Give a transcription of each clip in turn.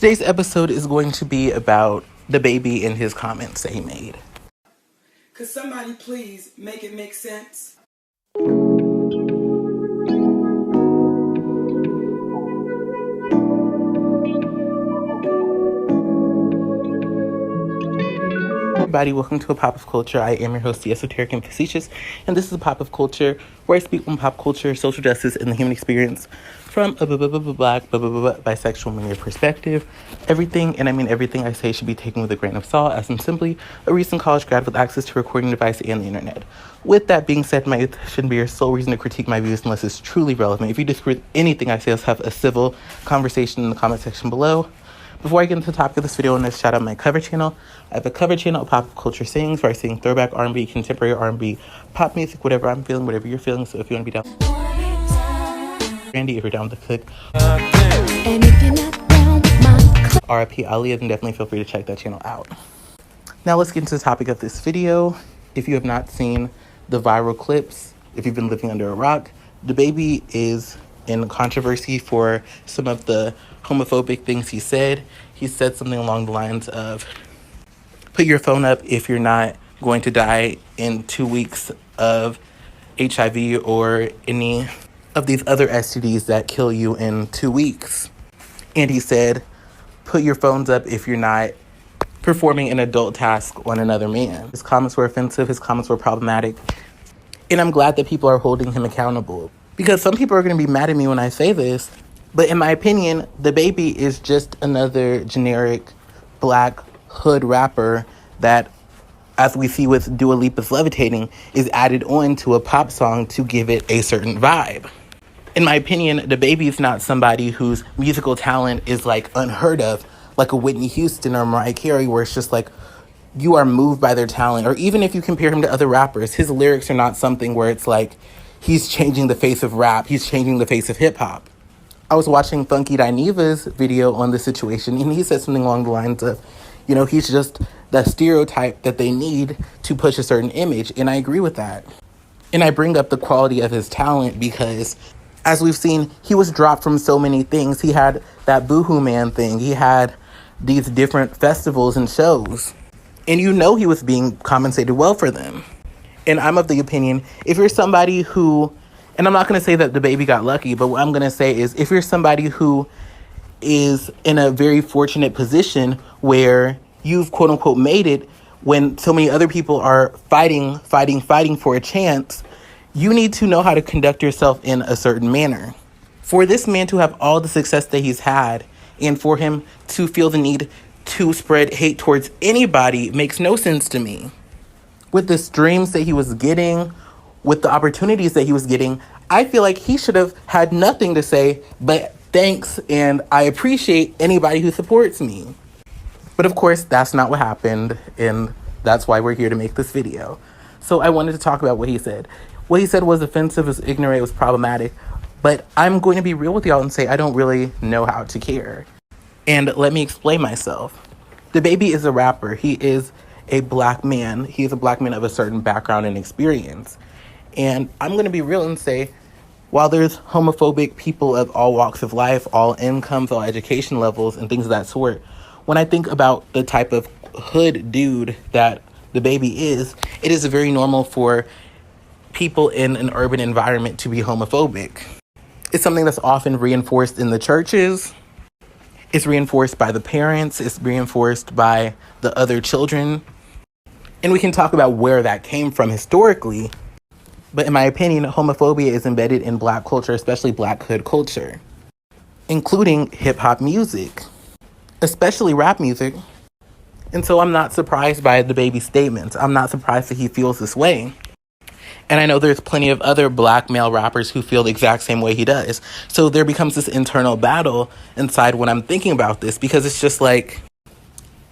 Today's episode is going to be about DaBaby and his comments that he made. Could somebody please make it make sense? Everybody, welcome to A Pop of Culture. I am your host, the Esoteric and Facetious, and this is A Pop of Culture, where I speak on pop culture, social justice, and the human experience from a Black, bisexual, linear perspective. Everything, and I mean everything I say, should be taken with a grain of salt, as I'm simply a recent college grad with access to a recording device and the internet. With that being said, my youth shouldn't be your sole reason to critique my views unless it's truly relevant. If you disagree with anything I say, let's have a civil conversation in the comment section below. Before I get into the topic of this video, I want to shout out my cover channel. I have a cover channel, Pop of Culture Sings, where I sing throwback R&B, contemporary R&B, pop music, whatever I'm feeling, whatever you're feeling. So if you want to be down, Randy, if you're down with the click, RIP Aaliyah, then definitely feel free to check that channel out. Now let's get into the topic of this video. If you have not seen the viral clips, if you've been living under a rock, DaBaby is in controversy for some of the homophobic things he said. He said something along the lines of, put your phone up if you're not going to die in 2 weeks of HIV or any of these other STDs that kill you in 2 weeks. And he said, put your phones up if you're not performing an adult task on another man. His comments were offensive, his comments were problematic, and I'm glad that people are holding him accountable. Because some people are going to be mad at me when I say this, but in my opinion, DaBaby is just another generic black hood rapper that, as we see with Dua Lipa's Levitating, is added on to a pop song to give it a certain vibe. In my opinion, DaBaby is not somebody whose musical talent is like unheard of, like a Whitney Houston or Mariah Carey, where it's just like you are moved by their talent. Or even if you compare him to other rappers, his lyrics are not something where it's like he's changing the face of rap, he's changing the face of hip-hop. I was watching Funky Dinevah's video on this situation, and he said something along the lines of, you know, he's just the stereotype that they need to push a certain image, and I agree with that. And I bring up the quality of his talent because, as we've seen, he was dropped from so many things. He had that Boohoo Man thing, he had these different festivals and shows, and you know he was being compensated well for them. And I'm of the opinion, if you're somebody who, and I'm not going to say that DaBaby got lucky, but what I'm going to say is, if you're somebody who is in a very fortunate position where you've quote unquote made it when so many other people are fighting for a chance, you need to know how to conduct yourself in a certain manner. For this man to have all the success that he's had, and for him to feel the need to spread hate towards anybody, makes no sense to me. With the streams that he was getting, with the opportunities that he was getting, I feel like he should have had nothing to say but thanks and I appreciate anybody who supports me. But of course, that's not what happened, and that's why we're here to make this video. So I wanted to talk about what he said. What he said was offensive, was ignorant, it was problematic, but I'm going to be real with y'all and say I don't really know how to care. And let me explain myself. DaBaby is a rapper. He is a black man. He is a black man of a certain background and experience. And I'm going to be real and say, while there's homophobic people of all walks of life, all incomes, all education levels, and things of that sort, when I think about the type of hood dude that DaBaby is, it is very normal for people in an urban environment to be homophobic. It's something that's often reinforced in the churches. It's reinforced by the parents. It's reinforced by the other children. And we can talk about where that came from historically. But in my opinion, homophobia is embedded in black culture, especially black hood culture, including hip-hop music, especially rap music. And so I'm not surprised by DaBaby's statements. I'm not surprised that he feels this way. And I know there's plenty of other black male rappers who feel the exact same way he does. So there becomes this internal battle inside when I'm thinking about this, because it's just like,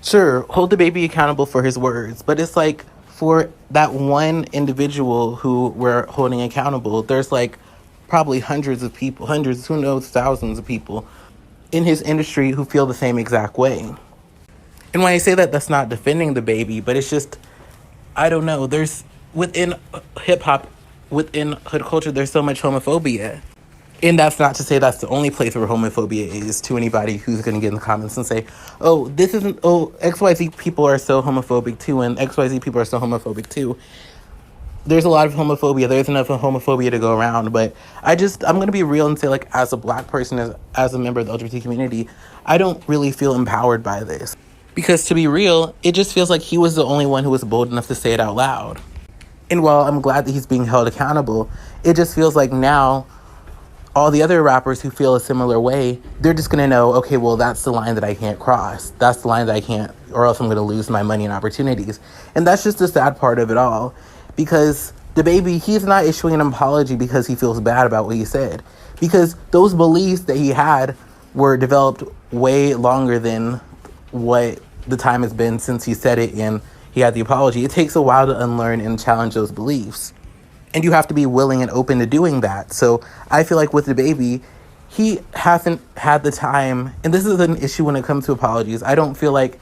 sure, hold DaBaby accountable for his words, but it's like, for that one individual who we're holding accountable, there's like probably hundreds of people, hundreds, who knows, thousands of people in his industry who feel the same exact way. And when I say that, that's not defending DaBaby, but it's just, I don't know, there's, within hip-hop, within hood culture, there's so much homophobia. And that's not to say that's the only place where homophobia is, to anybody who's going to get in the comments and say, oh, this isn't, oh, XYZ people are so homophobic too, and XYZ people are so homophobic too. There's a lot of homophobia. There's enough homophobia to go around. But I'm going to be real and say, like, as a Black person, as a member of the LGBT community, I don't really feel empowered by this. Because to be real, it just feels like he was the only one who was bold enough to say it out loud. And while I'm glad that he's being held accountable, it just feels like now all the other rappers who feel a similar way, they're just going to know, okay, well, that's the line that I can't cross. That's the line that I can't, or else I'm going to lose my money and opportunities. And that's just the sad part of it all. Because DaBaby, he's not issuing an apology because he feels bad about what he said. Because those beliefs that he had were developed way longer than what the time has been since he said it and he had the apology. It takes a while to unlearn and challenge those beliefs. And you have to be willing and open to doing that. So I feel like with DaBaby, he hasn't had the time, and this is an issue when it comes to apologies. I don't feel like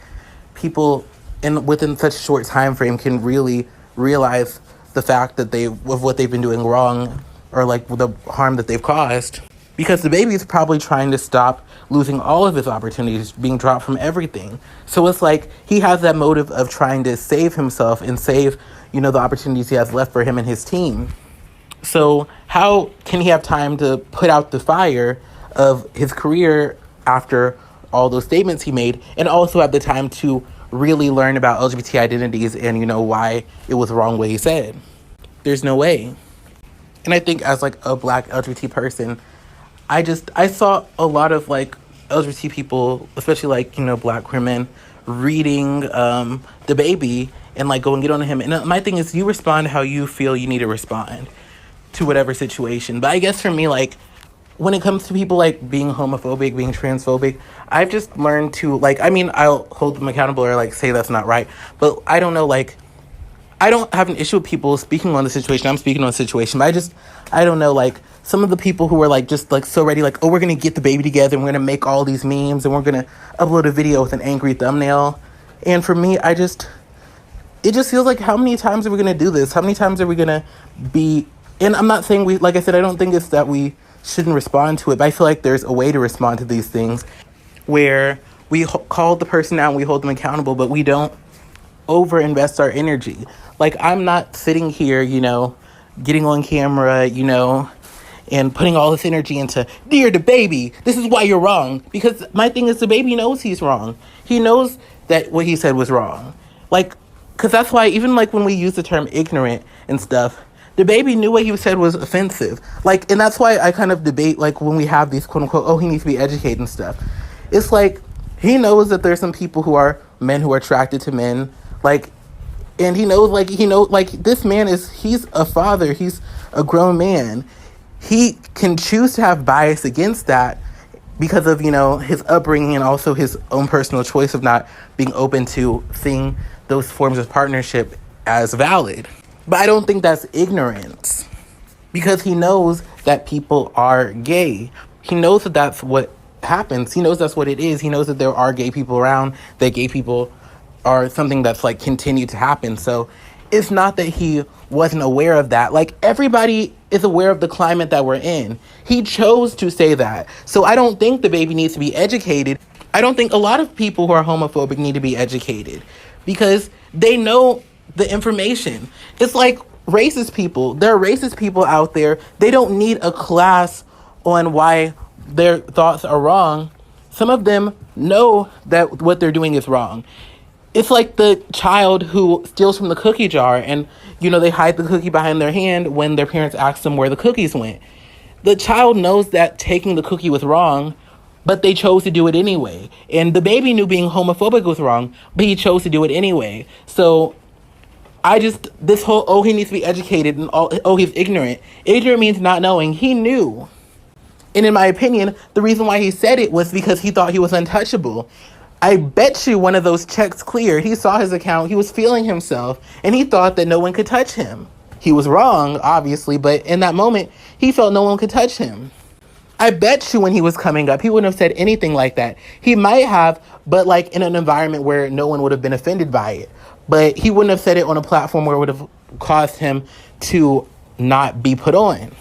people within such a short time frame can really realize the fact that of what they've been doing wrong, or like the harm that they've caused. Because DaBaby is probably trying to stop losing all of his opportunities, being dropped from everything. So it's like he has that motive of trying to save himself and save, the opportunities he has left for him and his team. So how can he have time to put out the fire of his career after all those statements he made, and also have the time to really learn about LGBT identities and, why it was wrong what he said? There's no way. And I think as like a Black LGBT person, I saw a lot of like LGBT people, especially like, Black queer men, reading DaBaby and like go and get on him. And my thing is, you respond how you feel you need to respond to whatever situation. But I guess for me, like, when it comes to people like being homophobic, being transphobic, I've just learned to like, I'll hold them accountable or like say that's not right. But I don't know, like, I don't have an issue with people speaking on the situation. I'm speaking on the situation. But I don't know, like, some of the people who are like just like so ready, like, oh, we're going to get DaBaby together and we're going to make all these memes and we're going to upload a video with an angry thumbnail. And for me, it just feels like, how many times are we going to do this? How many times are we going to be, and I'm not saying like I said, I don't think it's that we shouldn't respond to it, but I feel like there's a way to respond to these things where we call the person out and we hold them accountable, but we don't over-invest our energy. Like, I'm not sitting here, getting on camera, and putting all this energy into, dear DaBaby, this is why you're wrong. Because my thing is, DaBaby knows he's wrong. He knows that what he said was wrong. Like, because that's why, even like when we use the term ignorant and stuff, DaBaby knew what he said was offensive. Like, and that's why I kind of debate, like, when we have these quote unquote, oh, he needs to be educated and stuff. It's like, he knows that there's some people who are men who are attracted to men, like, and he knows, like, this man he's a father, he's a grown man. He can choose to have bias against that because of, his upbringing and also his own personal choice of not being open to seeing those forms of partnership as valid. But I don't think that's ignorance, because he knows that people are gay. He knows that that's what happens. He knows that's what it is. He knows that there are gay people around, that gay people are something that's like continued to happen. So it's not that he wasn't aware of that. Like, everybody is aware of the climate that we're in. He chose to say that. So I don't think DaBaby needs to be educated. I don't think a lot of people who are homophobic need to be educated, because they know the information. It's like racist people. There are racist people out there. They don't need a class on why their thoughts are wrong. Some of them know that what they're doing is wrong. It's like the child who steals from the cookie jar and, they hide the cookie behind their hand when their parents ask them where the cookies went. The child knows that taking the cookie was wrong, but they chose to do it anyway. And DaBaby knew being homophobic was wrong, but he chose to do it anyway. So this whole, oh, he needs to be educated and he's ignorant. Ignorant means not knowing. He knew. And in my opinion, the reason why he said it was because he thought he was untouchable. I bet you one of those checks cleared. He saw his account, he was feeling himself, and he thought that no one could touch him. He was wrong, obviously, but in that moment, he felt no one could touch him. I bet you when he was coming up, he wouldn't have said anything like that. He might have, but like in an environment where no one would have been offended by it. But he wouldn't have said it on a platform where it would have caused him to not be put on.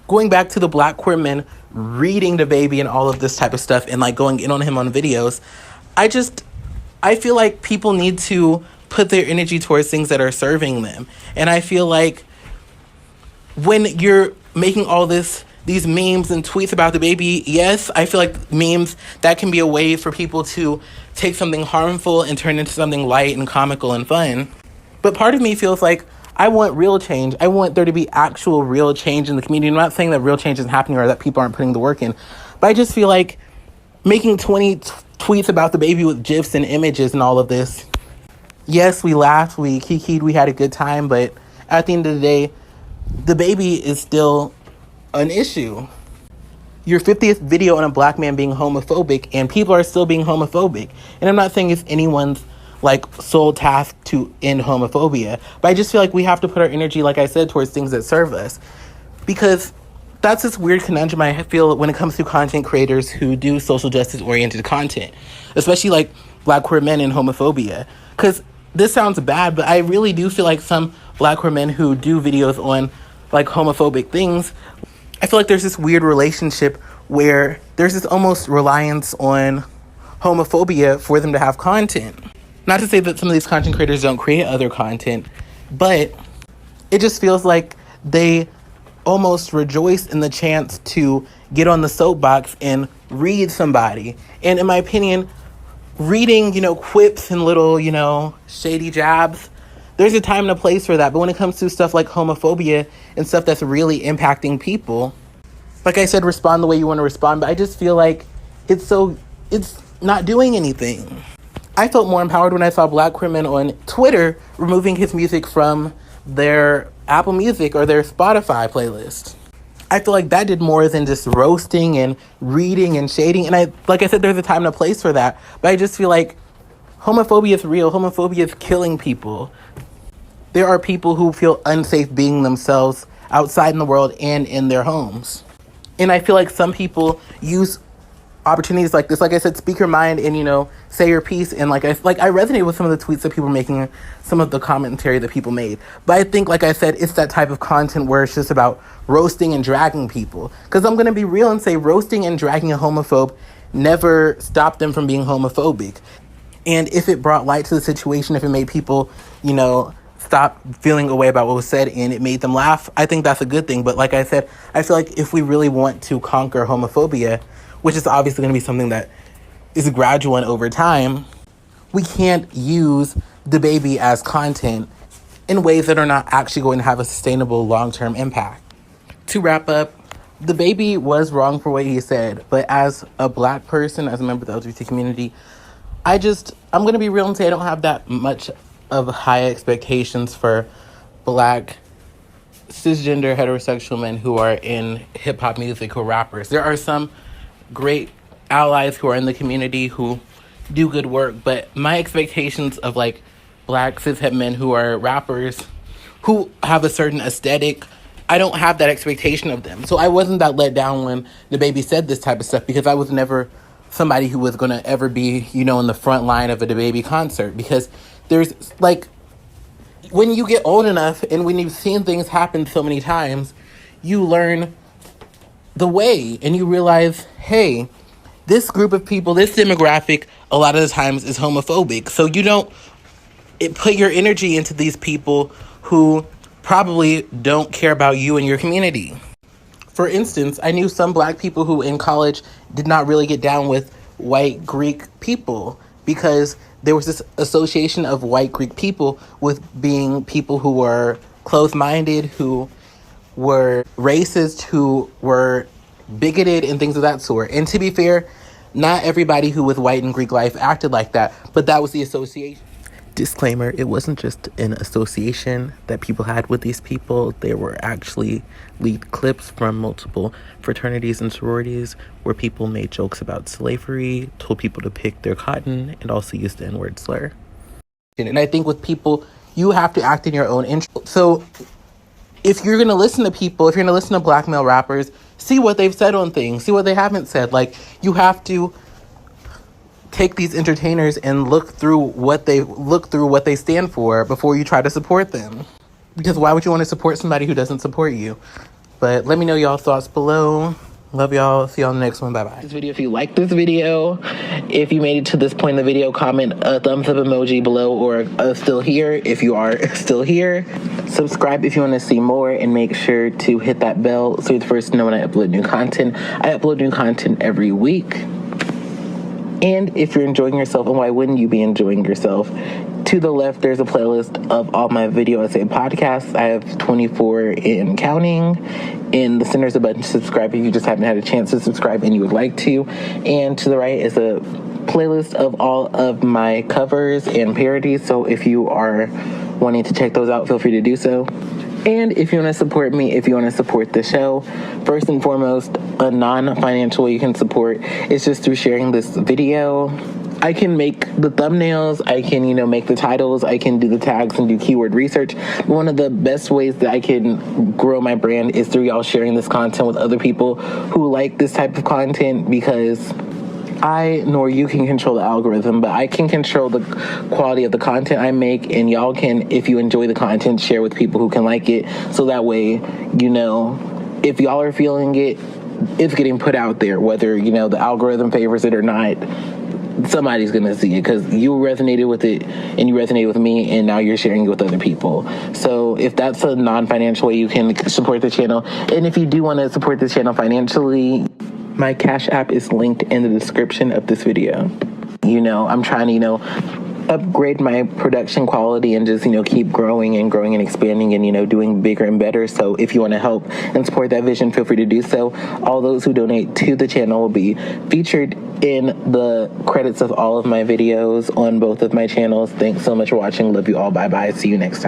going back to the black queer men reading DaBaby and all of this type of stuff and like going in on him on videos, I feel like people need to put their energy towards things that are serving them. And I feel like when you're making all these memes and tweets about DaBaby, yes, I feel like memes, that can be a way for people to take something harmful and turn it into something light and comical and fun. But part of me feels like I want real change. I want there to be actual real change in the community. I'm not saying that real change isn't happening or that people aren't putting the work in, but I just feel like making 20 tweets about DaBaby with GIFs and images and all of this, yes, we laughed, we kikied, we had a good time, but at the end of the day, DaBaby is still an issue. Your 50th video on a black man being homophobic, and people are still being homophobic. And I'm not saying it's anyone's like sole task to end homophobia, but I just feel like we have to put our energy, like I said, towards things that serve us, because that's this weird conundrum I feel when it comes to content creators who do social justice oriented content, especially like black queer men and homophobia. Because this sounds bad, but I really do feel like some black queer men who do videos on like homophobic things, I feel like there's this weird relationship where there's this almost reliance on homophobia for them to have content. Not to say that some of these content creators don't create other content, but it just feels like they almost rejoice in the chance to get on the soapbox and read somebody. And in my opinion, reading, quips and little, shady jabs, there's a time and a place for that. But when it comes to stuff like homophobia and stuff that's really impacting people, like I said, respond the way you want to respond. But I just feel like it's not doing anything. I felt more empowered when I saw black queer men on Twitter removing his music from their Apple Music or their Spotify playlist. I feel like that did more than just roasting and reading and shading. And like I said, there's a time and a place for that. But I just feel like homophobia is real. Homophobia is killing people. There are people who feel unsafe being themselves outside in the world and in their homes. And I feel like some people use opportunities like this, like I said, speak your mind and, say your piece. And I resonate with some of the tweets that people were making, some of the commentary that people made. But I think, like I said, it's that type of content where it's just about roasting and dragging people. Because I'm going to be real and say roasting and dragging a homophobe never stopped them from being homophobic. And if it brought light to the situation, if it made people, stop feeling a way about what was said and it made them laugh, I think that's a good thing. But like I said, I feel like if we really want to conquer homophobia, which is obviously going to be something that is gradual and over time, we can't use DaBaby as content in ways that are not actually going to have a sustainable long-term impact. To wrap up, DaBaby was wrong for what he said, but as a black person, as a member of the LGBT community, I'm going to be real and say I don't have that much of high expectations for black cisgender heterosexual men who are in hip-hop music, who are rappers. There are some great allies who are in the community who do good work, but my expectations of black cishet men who are rappers who have a certain aesthetic, I don't have that expectation of them. So I wasn't that let down when DaBaby said this type of stuff, because I was never somebody who was going to ever be, in the front line of a DaBaby concert. Because there's when you get old enough and when you've seen things happen so many times, you learn the way and you realize, hey, this group of people, this demographic, a lot of the times is homophobic. So you don't put your energy into these people who probably don't care about you and your community. For instance, I knew some black people who in college did not really get down with white Greek people because there was this association of white Greek people with being people who were closed-minded, who were racist, who were bigoted, and things of that sort. And to be fair, not everybody who was white in Greek life acted like that, but that was the association. Disclaimer, it wasn't just an association that people had with these people. There were actually leaked clips from multiple fraternities and sororities where people made jokes about slavery, told people to pick their cotton, and also used the N-word slur. And I think with people, you have to act in your own interest. So if you're going to listen to people, if you're going to listen to black male rappers, see what they've said on things, see what they haven't said. You have to take these entertainers and look through what they stand for before you try to support them. Because why would you want to support somebody who doesn't support you? But let me know y'all thoughts below. Love y'all. See y'all in the next one. Bye-bye. This video, if you like this video, if you made it to this point in the video, comment a thumbs up emoji below or still here if you are still here. Subscribe if you want to see more, and make sure to hit that bell so you're the first to know when I upload new content. I upload new content every week. And if you're enjoying yourself, and why wouldn't you be enjoying yourself? To the left, there's a playlist of all my video essay podcasts. I have 24 and counting. In the center is a button to subscribe if you just haven't had a chance to subscribe and you would like to. And to the right is a playlist of all of my covers and parodies. So if you are wanting to check those out, feel free to do so. And if you want to support me, if you want to support the show, first and foremost, a non-financial way you can support is just through sharing this video. I can make the thumbnails, I can, make the titles, I can do the tags and do keyword research. But one of the best ways that I can grow my brand is through y'all sharing this content with other people who like this type of content, because I nor you can control the algorithm, but I can control the quality of the content I make, and y'all can, if you enjoy the content, share with people who can like it, so that way, if y'all are feeling it, it's getting put out there, whether, the algorithm favors it or not. Somebody's gonna see it because you resonated with it and you resonated with me, and now you're sharing it with other people. So if that's a non-financial way you can support the channel, and if you do want to support the channel financially, my Cash App is linked in the description of this video. I'm trying to, upgrade my production quality and just, keep growing and expanding and, doing bigger and better. So if you want to help and support that vision, feel free to do so. All those who donate to the channel will be featured in the credits of all of my videos on both of my channels. Thanks so much for watching. Love you all. Bye-bye. See you next time.